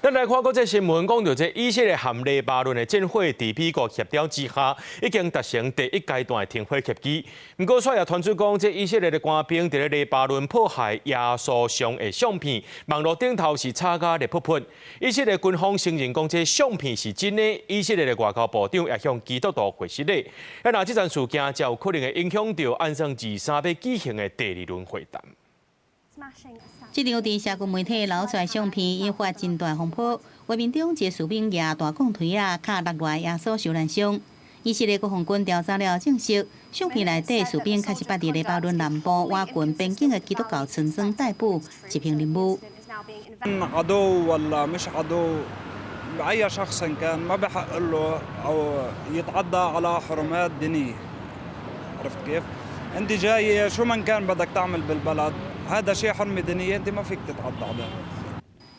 咱來看國際新聞，講到這以色列和黎巴嫩的戰火在美國協調之下，已經達成第一階段的停火協議。不過，卻也傳出講，這以色列的官兵在黎巴嫩破壞耶穌像的相片，網絡頂頭是插甲熱噗噗。以色列軍方承認講，這相片是真的。以色列的外交部長也向基督徒回釋咧。那這件事件才有可能會影響到安松23要舉行的第二輪會談。這張在社群媒體流出來相片引發真大風波。畫面中，一個士兵舉大鋼槌卡落來耶穌受難傷。以色列國防軍調查了證實，相片內底士兵確實捌佇黎巴嫩南部瓦郡邊境的基督教村莊逮捕執行任務。عدو ولا مش عدو بأي شخص كان ما بحق له أو يتعدى على حرمات دينية. عرفت كيف؟ أنت جاي شو من كان بدك تعمل بالبلد هذا شيء حرمة دينية أنت ما فيك تتعدى عليه.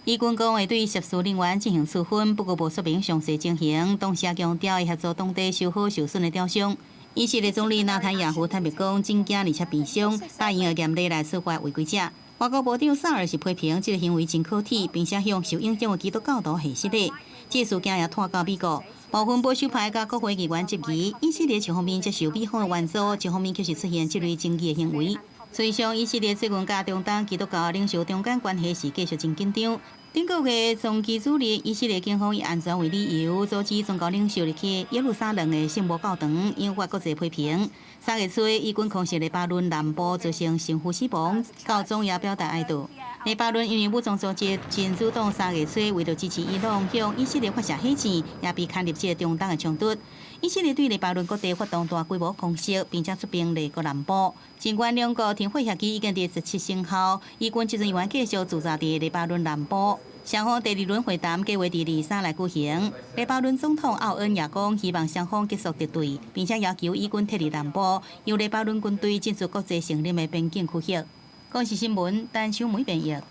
以軍講會對涉事人員進行處分，不過無說明詳細情形。同時強調會協助當地修好受損的雕像。以色列總理納坦雅胡坦白講，真驚而且悲傷，答應會嚴厲來處罰違規者。外交部長薩爾是批評這個行為真可恥，並且向受影響的基督教徒下釋禮。這事件也拖到美國，部分保守派甲國會議員質疑，以色列一方面接受美方的援助，一方面卻是出現這類爭議的行為。隨上，以色列最近甲中東基督教領袖中間關係是繼續真緊張。頂個月，宗教主義以色列警方以安全為理由，阻止宗教領袖入去耶路撒冷的聖母教堂，引發國際批評。3月初，以軍空襲黎巴嫩南部，造成神父死亡，教宗也表達哀悼。黎巴嫩因為武裝組織真主黨3月初為了支持伊朗，向以色列發射火箭，也被牽入這中東的衝突。以色列對黎巴嫩各地發動大規模空襲，並且出兵黎國南部。儘管兩國停火協議已經在17生效，以軍執政員繼續駐紮在黎巴嫩南部。雙方第二輪會談計劃在23來舉行。黎巴嫩總統奧恩也講，希望雙方結束敵對，並且要求以軍撤離南部，由黎巴嫩軍隊進駐國際承認的邊境區域。公視新聞，陳秋梅編譯。